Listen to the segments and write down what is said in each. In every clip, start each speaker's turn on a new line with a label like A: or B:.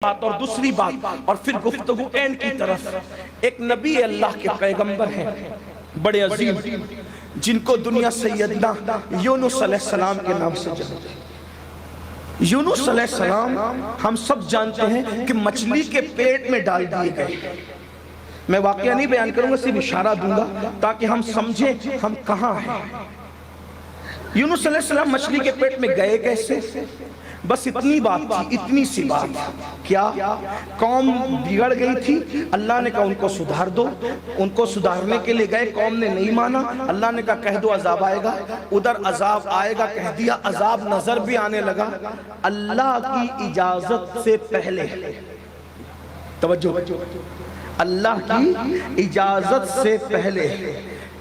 A: بات اور دوسری بات اور پھر گفتگو اینڈ کی طرف. ایک نبی اللہ کے پیغمبر ہیں بڑے عظیم، جن کو دنیا سیدنا یونس علیہ السلام کے نام سے جانتے ہیں. یونس علیہ السلام ہم سب جانتے ہیں کہ مچھلی کے پیٹ میں ڈال دیے گئے. میں واقعہ نہیں بیان کروں گا، صرف اشارہ دوں گا تاکہ ہم سمجھیں ہم کہاں ہیں. یونس علیہ السلام مچھلی کے پیٹ میں گئے کیسے؟ بس اتنی بات تھی، اتنی سی بات. کیا؟ قوم بگڑ گئی تھی، اللہ نے کہا ان کو سدھار دو. ان کو سدھارنے کے لیے گئے، قوم نے نہیں مانا. اللہ نے کہا کہہ دو عذاب آئے گا. ادھر عذاب آئے گا کہہ دیا، عذاب نظر بھی آنے لگا. اللہ کی اجازت سے پہلے، توجہ، اللہ کی اجازت سے پہلے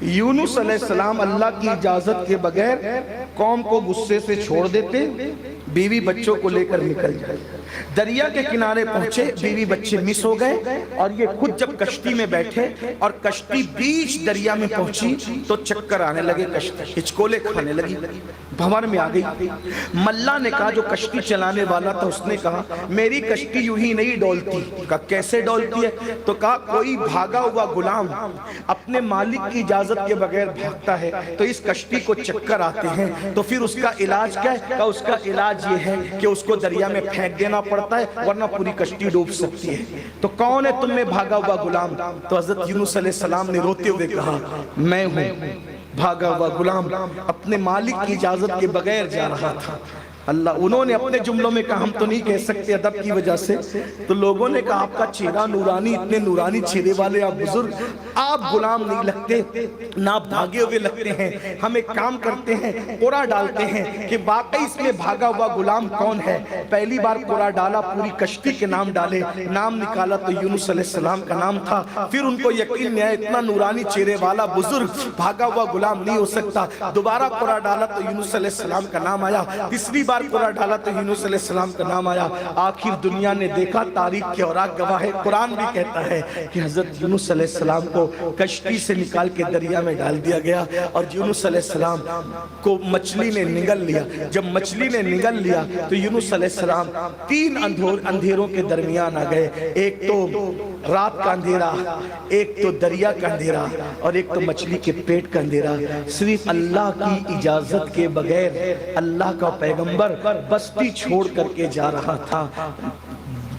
A: یونس علیہ السلام اللہ کی اجازت کے بغیر قوم کو غصے سے چھوڑ دیتے، بیوی بچوں کو لے کر نکل جائے. دریا کے کنارے پہنچے، بیوی بچے مس ہو گئے، اور یہ خود جب کشتی میں بیٹھے اور کشتی بیچ دریا میں پہنچی تو چکر آنے لگے، کشتی ہچکولے کھانے لگی، بھنور میں آ گئی. ملا نے کہا، جو کشتی چلانے والا تھا، اس نے کہا میری کشتی یوں ہی نہیں ڈولتی. کہا کیسے ڈولتی ہے؟ تو کہا کوئی بھاگا ہوا غلام اپنے مالک کی اجازت کے بغیر بھاگتا ہے تو اس کشتی کو چکر آتے ہیں، تو پھر اس کا علاج کیا ہے؟ کہا اس کا علاج یہ ہے کہ اس کو دریا میں پھینک دینا پڑتا ہے ورنہ پوری کشتی ڈوب سکتی ہے. تو کون ہے تم میں بھاگا ہوا غلام؟ تو حضرت یونس علیہ السلام نے روتے ہوئے کہا میں ہوں بھاگا ہوا غلام، اپنے مالک کی اجازت کے بغیر جا رہا تھا. اللہ، انہوں نے اپنے جملوں میں کہا ہم تو نہیں کہہ سکتے ادب کی وجہ سے. تو لوگوں نے کہا آپ کا چہرہ نورانی، اتنے نورانی چہرے والے آپ بزرگ، آپ غلام نہیں لگتے، نہ بھاگے ہوئے لگتے ہیں. ہم ایک کام کرتے ہیں، قرآ ڈالتے ہیں کہ واقعی اس میں بھاگا ہوا غلام کون ہے. پہلی بار قرآ ڈالا، پوری کشتی کے نام ڈالے، نام نکالا تو یونس علیہ السلام کا نام تھا. پھر ان کو یقین نہیں آیا اتنا نورانی چہرے والا بزرگ بھاگا ہوا غلام نہیں ہو سکتا. دوبارہ قرآ ڈالا تو یونس علیہ السلام کا نام آیا. تیسری بار قرآن ڈالا تو یونس علیہ السلام کا نام آیا. آخر دنیا نے دیکھا، تاریخ کے اوراق گواہ ہے، قرآن بھی کہتا ہے کہ حضرت یونس علیہ السلام کو کشتی سے نکال کے دریا میں ڈال دیا گیا اور یونس علیہ السلام کو مچھلی نے نگل لیا. جب مچھلی نے نگل لیا تو یونس علیہ السلام تین اندھیروں کے درمیان آ گئے. ایک تو رات کا اندھیرا، ایک تو دریا کا اندھیرا، اور ایک تو مچھلی کے پیٹ کا اندھیرا. صرف اللہ کی اجازت کے بغیر اللہ کا پیغمبر بستی چھوڑ کر کے جا رہا تھا.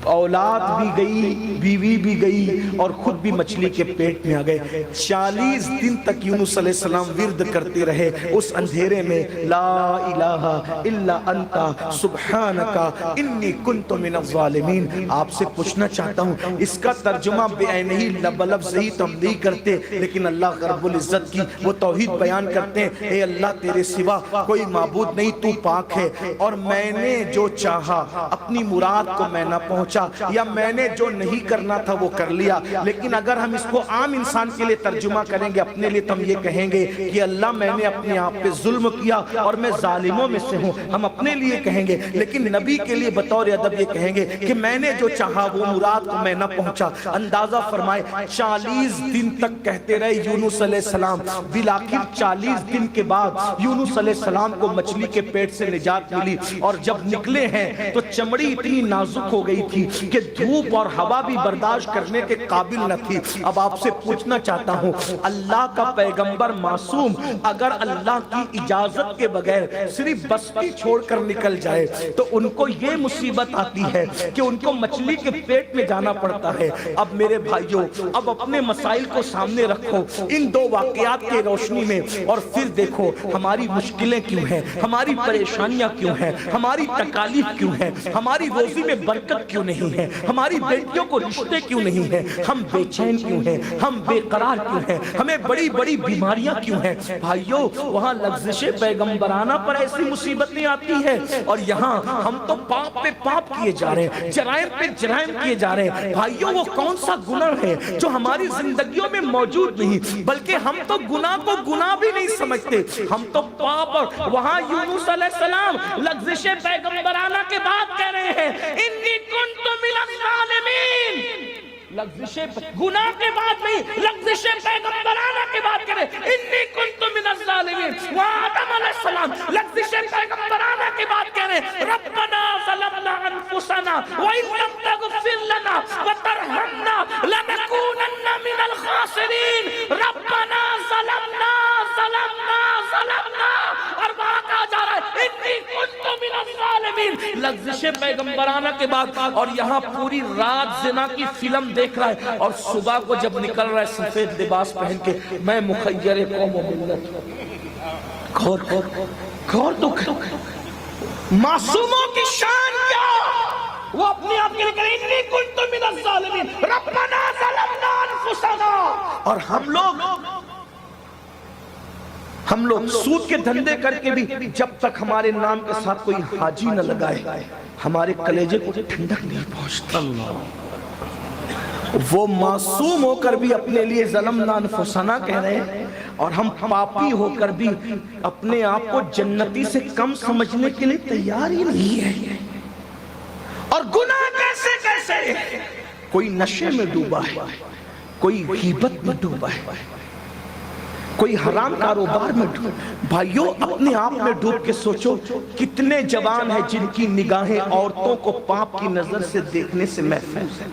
A: اولاد بھی گئی، بیوی بھی گئی، اور خود بھی مچھلی کے پیٹ میں آ گئے. 40 دن تک یونس علیہ السلام ورد کرتے رہے اس اندھیرے میں، لا الہ الا انت سبحانک انی کنت من الظالمین. آپ سے پوچھنا چاہتا ہوں، اس کا ترجمہ بعین ہی لفظ ہی تو ہم نہیں کرتے، لیکن اللہ رب العزت کی وہ توحید بیان کرتے ہیں، اے اللہ تیرے سوا کوئی معبود نہیں، تو پاک ہے، اور میں نے جو چاہا اپنی مراد کو میں نہ پہنچا، یا میں نے جو نہیں کرنا تھا وہ کر لیا. لیکن اگر ہم اس کو عام انسان کے لیے ترجمہ کریں گے اپنے لیے، تو ہم یہ کہیں گے کہ اللہ میں نے اپنے آپ پہ ظلم کیا اور میں ظالموں میں سے ہوں، ہم اپنے لیے کہیں گے. لیکن نبی کے لیے بطور ادب یہ کہیں گے کہ میں نے جو چاہا وہ مراد کو میں نہ پہنچا. اندازہ فرمائے 40 دن تک کہتے رہے یونس علیہ السلام. بالآخر 40 دن کے بعد یونس علیہ السلام کو مچھلی کے پیٹ سے نجات ملی، اور جب نکلے ہیں تو چمڑی اتنی نازک ہو گئی تھی کہ دھوپ اور ہوا بھی برداشت کرنے کے قابل نہ تھی. اب آپ سے پوچھنا چاہتا ہوں، اللہ کا پیغمبر معصوم اگر اللہ کی اجازت کے بغیر صرف بستی چھوڑ کر نکل جائے تو ان کو یہ مصیبت آتی ہے کہ ان کو مچھلی کے پیٹ میں جانا پڑتا ہے. اب میرے بھائیوں، اب اپنے مسائل کو سامنے رکھو ان دو واقعات کے روشنی میں، اور پھر دیکھو ہماری مشکلیں کیوں ہیں، ہماری پریشانیاں کیوں ہیں، ہماری تکالیف کیوں ہیں، ہماری روزی میں برکت کیوں نہیں ہے، ہماری بیٹیوں کو رشتے کیوں نہیں ہیں، ہم بے چین کیوں ہیں، ہم بے قرار کیوں ہیں، ہمیں بڑی بڑی بیماریاں کیوں ہیں. بھائیوں، وہاں لغزش پیغمبرانہ پر ایسی مصیبت نہیں آتی ہے، اور یہاں ہم تو پاپ پہ پاپ کیے جا رہے ہیں، جرائم پہ جرائم کیے جا رہے ہیں. بھائیوں، وہ کون سا گناہ ہے جو ہماری زندگیوں میں موجود نہیں، بلکہ ہم تو گناہ کو گناہ بھی نہیں سمجھتے، ہم تو پاپ. اور وہاں یونس علیہ السلام لغزش پیغمبرانہ کے بعد کہہ رہے ہیں انی کنت من الظالمین. لغزش گناہ کے بعد نہیں، لغزش پیغمبرانہ کے بعد کہہ رہے انی کنت من الظالمین. وہاں آدم علیہ السلام لفظ پیغمبرانہ کی بات کہہ رہے ہیں. ربنا ظلمنا انفسنا وان لم تغفر لنا وترحمنا لنکونن من الخاسرین. ربنا ظلمنا ظلمنا ظلمنا. اور وہاں کہا جا رہا ہے انی کنت من الظالمین. لفظ پیغمبرانہ کے بعد اور یہاں پوری رات زنا کی فلم دیکھ رہا ہے اور صبح کو جب نکل رہا ہے سفید لباس پہن کے میں مخیر قوم و ملت. غور تو معصوموں کی شان کیا. وہ اپنے آپ کے لئے کہیں انی کنت من الظالمین ربنا ظلمنا انفسنا. اور ہم لوگ سود کے دھندے کر کے بھی جب تک ہمارے نام کے ساتھ کوئی حاجی نہ لگائے ہمارے کلیجے کو ٹھنڈک نہیں پہنچتا. وہ معصوم ہو کر بھی اپنے لیے ظلمنا انفسنا کہہ رہے ہیں اور ہم پاپی ہو کر بھی اپنے آپ کو جنتی سے کم سمجھنے کے لیے تیار ہی نہیں ہے. اور گناہ کیسے کوئی نشے میں ڈوبا ہے, کوئی غیبت میں ڈوبا ہے, کوئی حرام کاروبار میں ڈوب. بھائیو اپنے آپ میں ڈوب کے سوچو کتنے جوان ہیں جن کی نگاہیں عورتوں کو پاپ کی نظر سے دیکھنے سے محفوظ ہیں.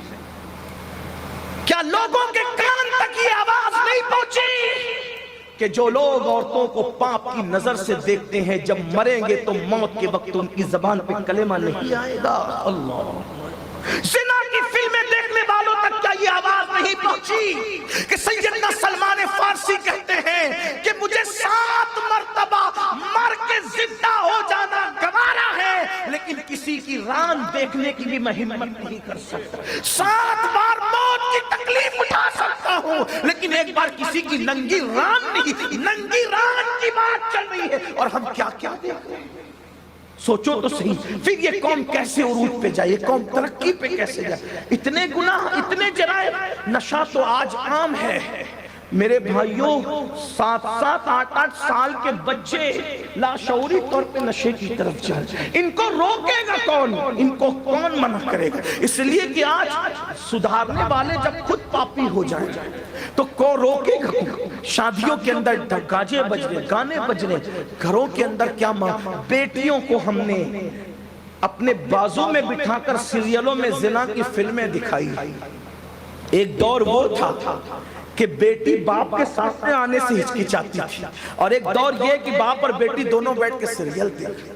A: کیا لوگوں کے کان تک یہ آواز نہیں پہنچی کہ جو لوگ عورتوں کو پاپ کی نظر سے دیکھتے ہیں جب مریں گے تو موت کے وقت ان کی زبان پہ کلمہ نہیں آئے گا. اللہ. زنا کی فلمیں دیکھنے والوں تک کیا یہ آواز نہیں پہنچی کہ سیدنا سلمان فارسی کہتے ہیں کہ مجھے 7 مرتبہ مر کے زندہ ہو جانا گوارا ہے لیکن کسی کی ران دیکھنے کی بھی میں ہمت نہیں کر سکتا. 7 بار موت کی تکلیف اٹھا سکتا ہوں لیکن ایک بار کسی کی ننگی ران نہیں. ننگی ران کی بات چل رہی ہے اور ہم کیا دیکھ رہے ہیں. سوچو تو صحیح. پھر یہ قوم کیسے عروج پہ جائے, یہ قوم ترقی پہ کیسے جائے. اتنے گناہ, اتنے جرائم. نشہ تو آج عام ہے میرے بھائیوں. 7-7, 8-8 سال کے بچے لاشعوری طور پہ نشے کی طرف جائیں. ان کو روکے گا کون, ان کو کون منع کرے گا. اس لیے کہ آج سدھارنے والے جب خود پاپی ہو جائیں تو کو روکے گا. شادیوں کے اندر گاجے بج رہے, گانے بج رہے, گھروں کے اندر کیا بیٹیوں کو ہم نے اپنے بازوں میں بٹھا کر سیریلوں میں زنا کی فلمیں دکھائی. ایک دور وہ تھا کہ بیٹی باپ کے سامنے آنے سے ہچکچاتی تھی اور ایک دور یہ کہ باپ اور بیٹی دونوں بیٹھ کے سیریل دیکھیں.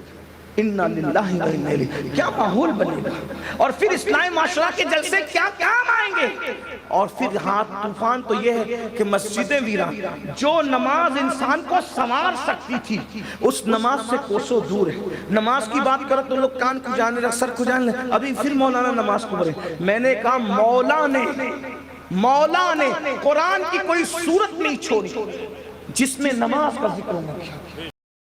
A: اِنَّا لِلَّهِ وَإِنَّا إِلَيْهِ. کیا ماحول بنے گا. اور پھر اسلامی معاشرہ کے جلسے کیا کام آئیں گے. اور پھر ہاتھ طوفان تو یہ ہے کہ مسجدیں ویران. جو نماز انسان کو سنوار سکتی تھی اس نماز سے کوسوں دور ہے. نماز کی بات کرو تو لوگ کان کھجانے لگ, سر کھجانے لگ. ابھی پھر مولانا نماز کو بولے. میں نے کہا مولا نے قرآن کی کوئی سورت نہیں چھوڑی جس میں نماز کا ذکر نہ کیا.